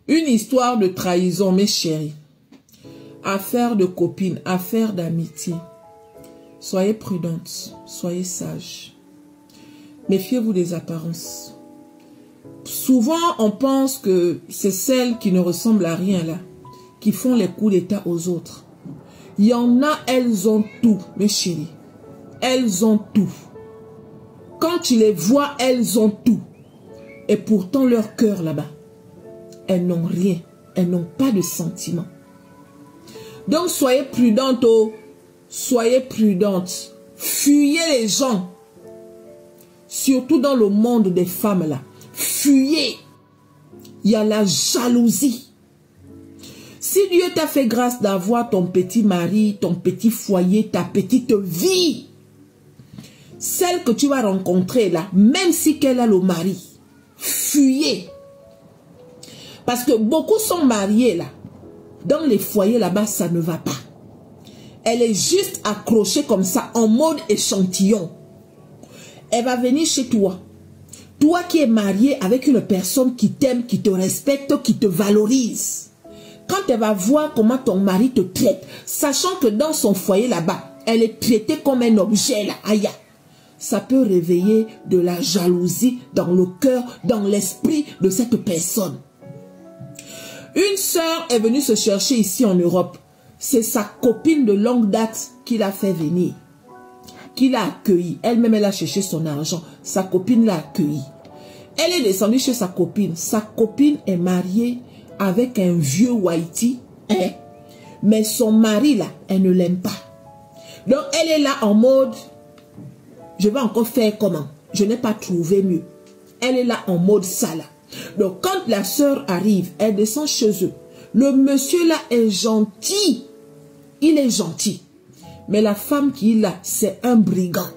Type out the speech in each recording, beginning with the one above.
Une histoire de trahison, mes chéris. Affaire de copine, affaire d'amitié. Soyez prudentes, soyez sages. Méfiez-vous des apparences. Souvent, on pense que c'est celles qui ne ressemblent à rien là, qui font les coups d'état aux autres. Il y en a, elles ont tout, mes chéris. Elles ont tout. Quand tu les vois, elles ont tout. Et pourtant, leur cœur là-bas, elles n'ont rien. Elles n'ont pas de sentiments. Donc, soyez prudentes, oh. Soyez prudentes. Fuyez les gens. Surtout dans le monde des femmes là. Fuyez. Il y a la jalousie. Si Dieu t'a fait grâce d'avoir ton petit mari, ton petit foyer, ta petite vie, celle que tu vas rencontrer là, même si qu'elle a le mari, fuyez. Parce que beaucoup sont mariés là. Dans les foyers là-bas, ça ne va pas. Elle est juste accrochée comme ça, en mode échantillon. Elle va venir chez toi. Toi qui es marié avec une personne qui t'aime, qui te respecte, qui te valorise. Quand elle va voir comment ton mari te traite, sachant que dans son foyer là-bas, elle est traitée comme un objet là, aïe. Ça peut réveiller de la jalousie dans le cœur, dans l'esprit de cette personne. Une sœur est venue se chercher ici en Europe. C'est sa copine de longue date qui l'a fait venir. Qui l'a accueilli. Elle-même, elle a cherché son argent. Sa copine l'a accueilli. Elle est descendue chez sa copine. Sa copine est mariée avec un vieux Whitey. Hein? Mais son mari, là, elle ne l'aime pas. Donc, elle est là en mode, je vais encore faire comment? Je n'ai pas trouvé mieux. Elle est là en mode ça, là. Donc, quand la sœur arrive, elle descend chez eux. Le monsieur, là, est gentil. Il est gentil. Mais la femme qui est là, c'est un brigand.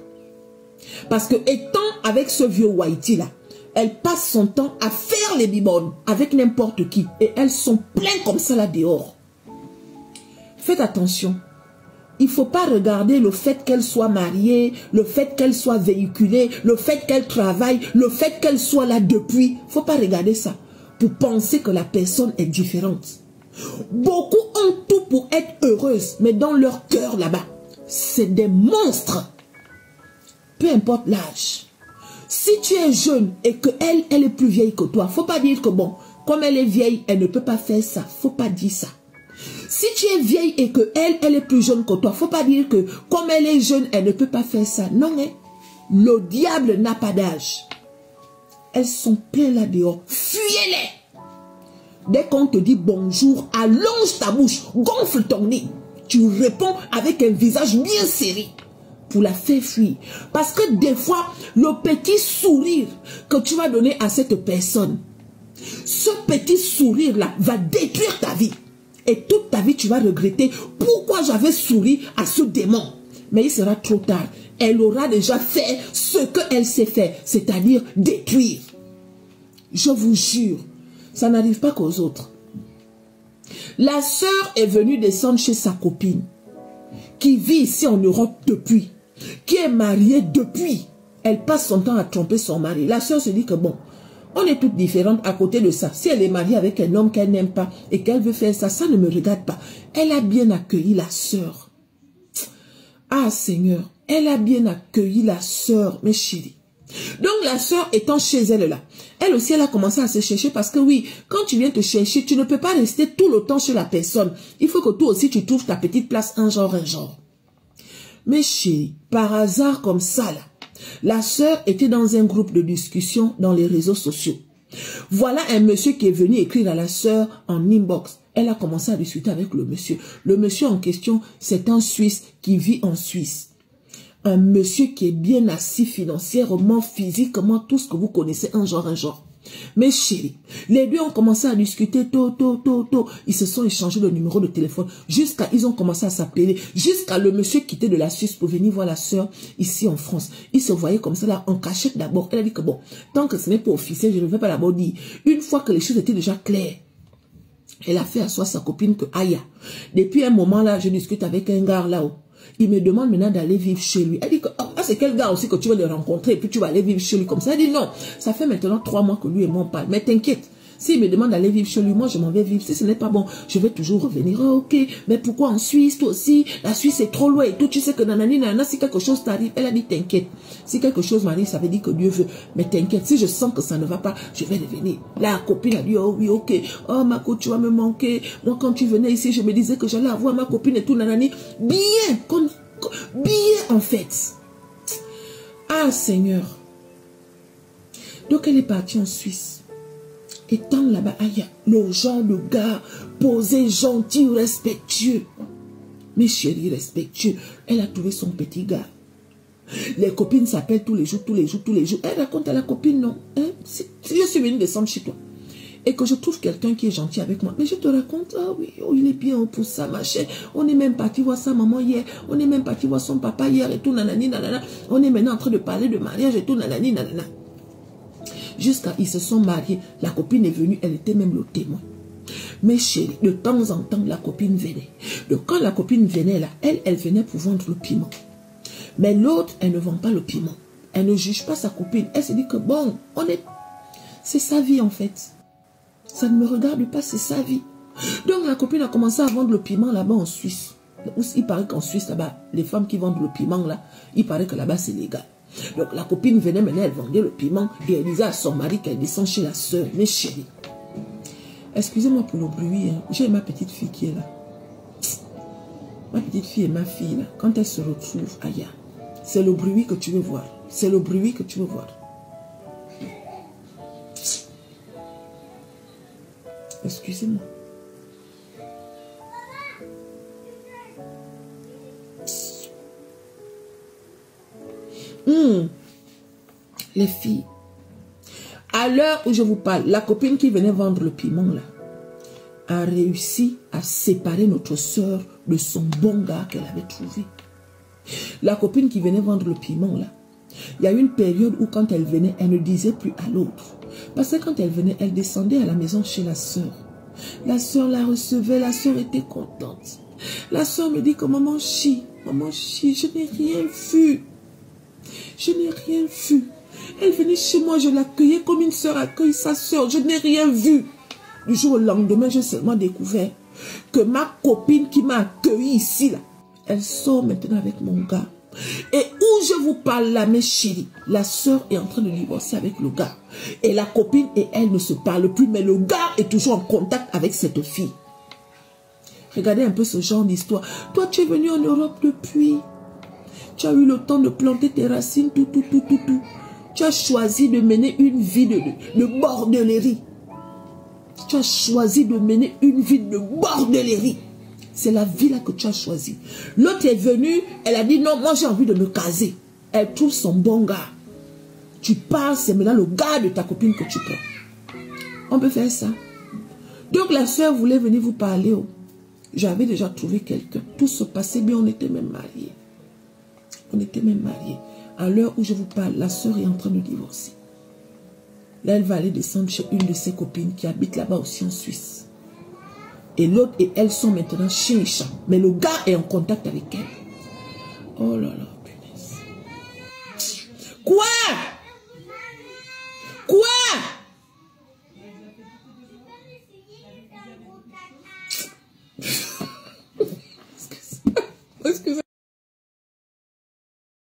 Parce que étant avec ce vieux Whitey là, elle passe son temps à faire les bibonnes avec n'importe qui. Et elles sont pleines comme ça là dehors. Faites attention. Il ne faut pas regarder le fait qu'elle soit mariée, le fait qu'elle soit véhiculée, le fait qu'elle travaille, le fait qu'elle soit là depuis. Il ne faut pas regarder ça pour penser que la personne est différente. Beaucoup ont tout pour être heureuses, mais dans leur cœur là-bas, c'est des monstres. Peu importe l'âge. Si tu es jeune et qu'elle est plus vieille que toi, il ne faut pas dire que bon, comme elle est vieille, elle ne peut pas faire ça. Il ne faut pas dire ça. Si tu es vieille et qu'elle est plus jeune que toi, il ne faut pas dire que comme elle est jeune, elle ne peut pas faire ça. Non, hein? Le diable n'a pas d'âge. Elles sont pleines là dehors. Fuyez-les. Dès qu'on te dit bonjour, allonge ta bouche, gonfle ton nez. Tu réponds avec un visage bien serré pour la faire fuir. Parce que des fois, le petit sourire que tu vas donner à cette personne, ce petit sourire-là va détruire ta vie. Et toute ta vie, tu vas regretter pourquoi j'avais souri à ce démon. Mais il sera trop tard. Elle aura déjà fait ce qu'elle sait faire, c'est-à-dire détruire. Je vous jure, ça n'arrive pas qu'aux autres. La sœur est venue descendre chez sa copine, qui vit ici en Europe depuis, qui est mariée depuis. Elle passe son temps à tromper son mari. La sœur se dit que bon, on est toutes différentes à côté de ça. Si elle est mariée avec un homme qu'elle n'aime pas et qu'elle veut faire ça, ça ne me regarde pas. Elle a bien accueilli la sœur. Ah Seigneur, elle a bien accueilli la sœur, mes chéris. Donc la sœur étant chez elle là, elle aussi elle a commencé à se chercher parce que oui, quand tu viens te chercher, tu ne peux pas rester tout le temps chez la personne. Il faut que toi aussi tu trouves ta petite place, un genre. Mais chérie, par hasard comme ça là, la sœur était dans un groupe de discussion dans les réseaux sociaux. Voilà un monsieur qui est venu écrire à la sœur en inbox. Elle a commencé à discuter avec le monsieur. Le monsieur en question, c'est un Suisse qui vit en Suisse. Un monsieur qui est bien assis financièrement, physiquement, tout ce que vous connaissez, un genre. Mais chérie, les deux ont commencé à discuter, ils se sont échangés le numéro de téléphone, jusqu'à, ils ont commencé à s'appeler, jusqu'à le monsieur quitter de la Suisse pour venir voir la sœur ici en France. Ils se voyaient comme ça là, en cachette d'abord. Elle a dit que bon, tant que ce n'est pas officiel, je ne vais pas d'abord dire. Une fois que les choses étaient déjà claires, elle a fait asseoir sa copine que, aïe, depuis un moment là, je discute avec un gars là-haut. Il me demande maintenant d'aller vivre chez lui. Elle dit que ah, c'est quel gars aussi que tu vas le rencontrer et puis tu vas aller vivre chez lui comme ça. Elle dit non, ça fait maintenant 3 mois que lui et moi on parle. Mais t'inquiète, S'il me demande d'aller vivre chez lui, moi je m'en vais vivre. Si ce n'est pas bon, je vais toujours revenir. Oh, ok, mais pourquoi en Suisse, toi aussi? La Suisse est trop loin et tout. Tu sais que nanani, nanana, si quelque chose t'arrive, elle a dit t'inquiète. Si quelque chose m'arrive, ça veut dire que Dieu veut. Mais t'inquiète, si je sens que ça ne va pas, je vais revenir. La copine a dit, oh oui, ok. Oh ma copine, tu vas me manquer. Moi quand tu venais ici, je me disais que j'allais avoir ma copine et tout, nanani. Bien, bien en fait. Ah Seigneur. Donc elle est partie en Suisse. Étant là-bas, le genre de gars posé, gentil, respectueux. Mais chérie, respectueux. Elle a trouvé son petit gars. Les copines s'appellent tous les jours, tous les jours, tous les jours. Elle raconte à la copine, non. Hein? Si je suis venue descendre chez toi et que je trouve quelqu'un qui est gentil avec moi, mais je te raconte, ah oui, oh, il est bien pour ça, ma chère. On est même parti voir sa maman hier. On est même parti voir son papa hier et tout, nanani, nanana. On est maintenant en train de parler de mariage et tout, nanani, nanana. Jusqu'à ils se sont mariés. La copine est venue, elle était même le témoin. Mais chérie, de temps en temps, la copine venait. Donc quand la copine venait là, elle venait pour vendre le piment. Mais l'autre, elle ne vend pas le piment. Elle ne juge pas sa copine. Elle se dit que bon, c'est sa vie en fait. Ça ne me regarde pas, c'est sa vie. Donc la copine a commencé à vendre le piment là-bas en Suisse. Il paraît qu'en Suisse là-bas, les femmes qui vendent le piment là, il paraît que là-bas c'est légal. Donc la copine venait maintenant, elle vendait le piment et elle disait à son mari qu'elle descend chez la soeur. Mais chérie, excusez-moi pour le bruit, hein. J'ai ma petite fille qui est là. Ma petite fille et ma fille là, quand elles se retrouvent, aïe, c'est le bruit que tu veux voir. C'est le bruit que tu veux voir. Excusez-moi. Les filles, à l'heure où je vous parle, la copine qui venait vendre le piment là a réussi à séparer notre soeur de son bon gars qu'elle avait trouvé. La copine qui venait vendre le piment là, il y a eu une période où quand elle venait, elle ne disait plus à l'autre. Parce que quand elle venait, elle descendait à la maison chez la soeur. La soeur la recevait, la soeur était contente. La soeur me dit que maman chie, je n'ai rien vu. Je n'ai rien vu. Elle venait chez moi, je l'accueillais comme une soeur accueille sa soeur. Je n'ai rien vu. Du jour au lendemain, j'ai seulement découvert que ma copine qui m'a accueilli ici, là, elle sort maintenant avec mon gars. Et où je vous parle là, mes chéris, la soeur est en train de divorcer avec le gars. Et la copine et elle ne se parlent plus, mais le gars est toujours en contact avec cette fille. Regardez un peu ce genre d'histoire. Toi, tu es venu en Europe depuis. Tu as eu le temps de planter tes racines, tout. Tu as choisi de mener une vie de bordellerie. Tu as choisi de mener une vie de bordellerie. C'est la vie là que tu as choisi. L'autre est venue, elle a dit non, moi j'ai envie de me caser. Elle trouve son bon gars. Tu parles, c'est maintenant le gars de ta copine que tu prends. On peut faire ça. Donc la soeur voulait venir vous parler. Oh. J'avais déjà trouvé quelqu'un. Tout se passait bien, on était même mariés. On était même mariés. À l'heure où je vous parle, la soeur est en train de divorcer. Là, elle va aller descendre chez une de ses copines qui habite là-bas aussi en Suisse. Et l'autre et elle sont maintenant chez les chats. Mais le gars est en contact avec elle. Oh là là.